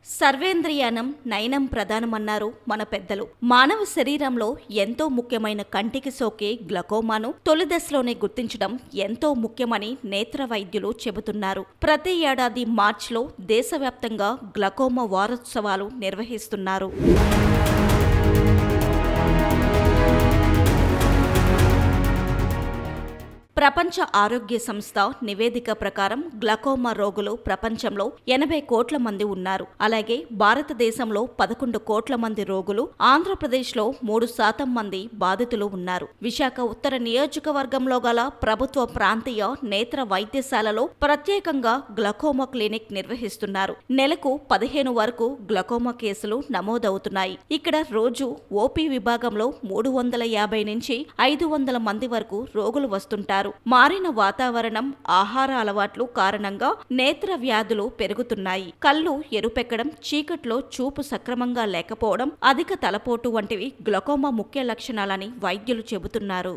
సర్వేంద్రియానం నయనం ప్రధానమన్నారు మన పెద్దలు. మానవ శరీరంలో ఎంతో ముఖ్యమైన కంటికి సోకే గ్లకోమాను తొలి దశలోనే గుర్తించడం ఎంతో ముఖ్యమని నేత్ర వైద్యులు చెబుతున్నారు. ప్రతి ఏడాది మార్చిలో దేశవ్యాప్తంగా గ్లకోమా వారోత్సవాలు నిర్వహిస్తున్నారు. ప్రపంచ ఆరోగ్య సంస్థ నివేదిక ప్రకారం గ్లకోమా రోగులు ప్రపంచంలో 80 కోట్ల మంది ఉన్నారు. అలాగే భారతదేశంలో 11 కోట్ల మంది రోగులు, ఆంధ్రప్రదేశ్లో 3% మంది బాధితులు ఉన్నారు. విశాఖ ఉత్తర నియోజకవర్గంలో గల ప్రభుత్వ ప్రాంతీయ నేత్ర వైద్యశాలలో ప్రత్యేకంగా గ్లకోమా క్లినిక్ నిర్వహిస్తున్నారు. నెలకు 15 వరకు గ్లకోమా కేసులు నమోదవుతున్నాయి. ఇక్కడ రోజు ఓపీ విభాగంలో 350 నుంచి 500 మంది వరకు రోగులు వస్తుంటారు. మారిన వాతావరణం, ఆహార అలవాట్లు కారణంగా నేత్ర వ్యాధులు పెరుగుతున్నాయి. కళ్ళు ఎరుపెక్కడం, చీకట్లో చూపు సక్రమంగా లేకపోవడం, అధిక తలపోటు వంటివి గ్లకోమా ముఖ్య లక్షణాలని వైద్యులు చెబుతున్నారు.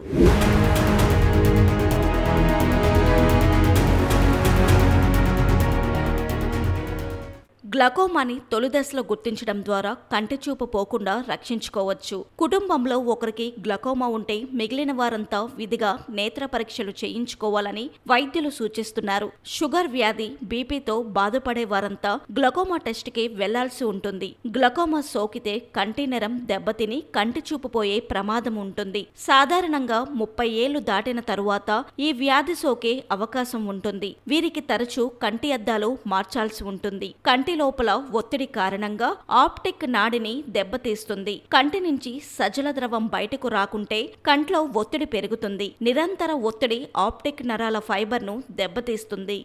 గ్లకోమాని తొలి దశలో గుర్తించడం ద్వారా కంటి చూపు పోకుండా రక్షించుకోవచ్చు. కుటుంబంలో ఒకరికి గ్లకోమా ఉంటే మిగిలిన వారంతా విధిగా నేత్ర పరీక్షలు చేయించుకోవాలని వైద్యులు సూచిస్తున్నారు. షుగర్ వ్యాధి, బీపీతో బాధపడే వారంతా గ్లకోమా టెస్ట్కి వెళ్లాల్సి ఉంటుంది. గ్లకోమా సోకితే కంటి నెరం దెబ్బతిని కంటి చూపు పోయే ప్రమాదం ఉంటుంది. సాధారణంగా 30 ఏళ్లు దాటిన తరువాత ఈ వ్యాధి సోకే అవకాశం ఉంటుంది. వీరికి తరచూ కంటి అద్దాలు మార్చాల్సి ఉంటుంది. కంటి లోపల ఒత్తిడి కారణంగా ఆప్టిక్ నాడిని దెబ్బతీస్తుంది. కంటి నుంచి సజల ద్రవం బయటకు రాకుంటే కంట్లో ఒత్తిడి పెరుగుతుంది. నిరంతర ఒత్తిడి ఆప్టిక్ నరాల ఫైబర్ను దెబ్బతీస్తుంది.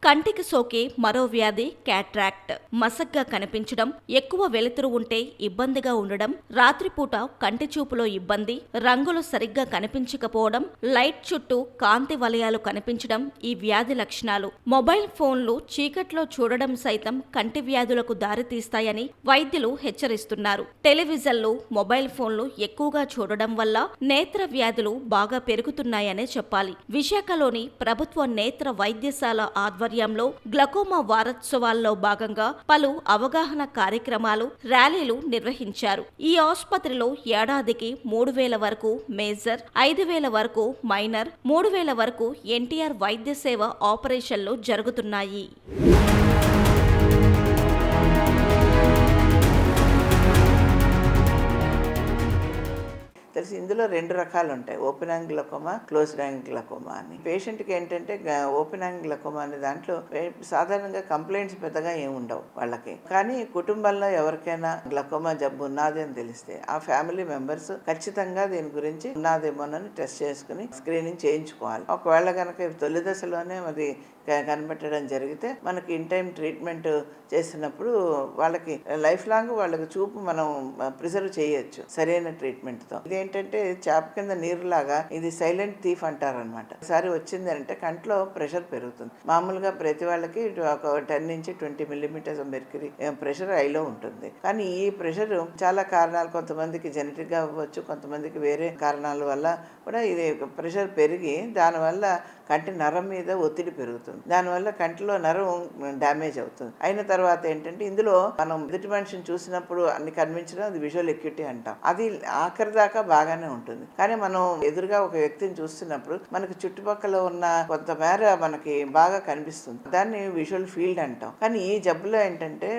కంటికి సోకే మరో వ్యాధి క్యాట్రాక్ట్. మసగ్గా కనిపించడం, ఎక్కువ వెలుతురు ఉంటే ఇబ్బందిగా ఉండడం, రాత్రిపూట కంటి చూపులో ఇబ్బంది, రంగులు సరిగ్గా కనిపించకపోవడం, లైట్ చుట్టూ కాంతి వలయాలు కనిపించడం ఈ వ్యాధి లక్షణాలు. మొబైల్ ఫోన్లు చీకట్లో చూడడం సైతం కంటి వ్యాధులకు దారితీస్తాయని వైద్యులు హెచ్చరిస్తున్నారు. టెలివిజన్లు, మొబైల్ ఫోన్లు ఎక్కువగా చూడడం వల్ల నేత్ర వ్యాధులు బాగా పెరుగుతున్నాయనే చెప్పాలి. విశాఖలోని ప్రభుత్వ నేత్ర వైద్యశాల ఆధ్వర్యంలో గ్లకోమా వారోత్సవాల్లో భాగంగా పలు అవగాహన కార్యక్రమాలు, ర్యాలీలు నిర్వహించారు. ఈ ఆసుపత్రిలో ఏడాదికి 3,000 వరకు మేజర్, 5,000 వరకు మైనర్, 3,000 వరకు ఎన్టీఆర్ వైద్య సేవ ఆపరేషన్లు జరుగుతున్నాయి. తెలిసి ఇందులో 2 రకాలు ఉంటాయి, open angle glaucoma, closed angle glaucoma అని. పేషెంట్కి ఏంటంటే ఓపెన్ యాంగిల్ గ్లకోమా అనే దాంట్లో సాధారణంగా కంప్లైంట్స్ పెద్దగా ఏమి ఉండవు వాళ్ళకి. కానీ కుటుంబంలో ఎవరికైనా గ్లకోమా జబ్బు ఉన్నది అని తెలిస్తే ఆ ఫ్యామిలీ మెంబర్స్ ఖచ్చితంగా దీని గురించి ఉన్నదేమోనని టెస్ట్ చేసుకుని స్క్రీనింగ్ చేయించుకోవాలి. ఒకవేళ కనుక తొలి దశలోనే మరి కనిపెట్టడం జరిగితే మనకి ఇన్ టైం ట్రీట్మెంట్ చేసినప్పుడు వాళ్ళకి లైఫ్ లాంగ్ వాళ్ళకి చూపు మనం ప్రిజర్వ్ చేయొచ్చు సరైన ట్రీట్మెంట్తో. ఇదేంటంటే చేప కింద నీరులాగా ఇది సైలెంట్ థీఫ్ అంటారనమాట. ఒకసారి వచ్చింది అంటే కంట్లో ప్రెషర్ పెరుగుతుంది. మామూలుగా ప్రతి వాళ్ళకి ఒక 10 నుంచి 20 మిల్లీమీటర్స్ మెర్క్యూరీ ప్రెషర్ ఐలో ఉంటుంది. కానీ ఈ ప్రెషర్ చాలా కారణాలు, కొంతమందికి జెనెటిక్ గా అవ్వచ్చు, కొంతమందికి వేరే కారణాల వల్ల కూడా ఇది ప్రెషర్ పెరిగి దానివల్ల కంటి నరం మీద ఒత్తిడి పెరుగుతుంది. దానివల్ల కంటిలో నరం డ్యామేజ్ అవుతుంది. అయిన తర్వాత ఏంటంటే ఇందులో మనం ఎదుటి మనిషిని చూసినప్పుడు అన్ని కనిపించడం అది విజువల్ ఎక్యూటీ అంటాం. అది ఆఖరి దాకా బాగానే ఉంటుంది. కానీ మనం ఎదురుగా ఒక వ్యక్తిని చూస్తున్నప్పుడు మనకి చుట్టుపక్కల ఉన్న కొంతమేర మనకి బాగా కనిపిస్తుంది. దాన్ని విజువల్ ఫీల్డ్ అంటాం. కానీ ఈ జబ్బులో ఏంటంటే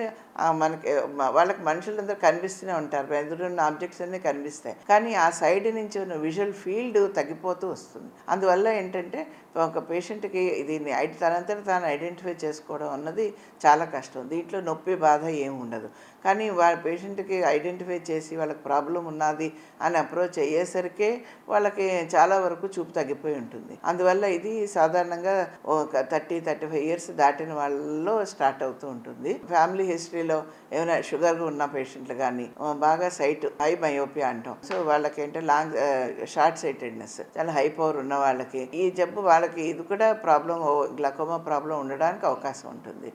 మనకి వాళ్ళకి మనుషులందరూ కనిపిస్తూనే ఉంటారు, ఎదురున్న ఆబ్జెక్ట్స్ అన్నీ కనిపిస్తాయి. కానీ ఆ సైడ్ నుంచి ఉన్న విజువల్ ఫీల్డ్ తగ్గిపోతూ వస్తుంది. అందువల్ల ఏంటంటే ఒక పేషెంట్కి దీన్ని తనంతట తాను ఐడెంటిఫై చేసుకోవడం అన్నది చాలా కష్టం. దీంట్లో నొప్పి, బాధ ఏమి ఉండదు. కానీ వాళ్ళ పేషెంట్కి ఐడెంటిఫై చేసి వాళ్ళకి ప్రాబ్లం ఉన్నది అని అప్రోచ్ అయ్యేసరికే వాళ్ళకి చాలా వరకు చూపు తగ్గిపోయి ఉంటుంది. అందువల్ల ఇది సాధారణంగా ఒక 30-35 ఇయర్స్ దాటిన వాళ్ళలో స్టార్ట్ అవుతూ ఉంటుంది. ఫ్యామిలీ హిస్టరీలో ఏమైనా షుగర్ ఉన్న పేషెంట్లు కానీ, బాగా సైట్ హై మయోపియా అంటాం, సో వాళ్ళకి ఏంటంటే లాంగ్ షార్ట్ సైటెడ్నెస్, చాలా హై పవర్ ఉన్న వాళ్ళకి ఈ జబ్బు, వాళ్ళకి ఇది కూడా ప్రాబ్లం, గ్లకోమా ప్రాబ్లం ఉండడానికి అవకాశం ఉంటుంది.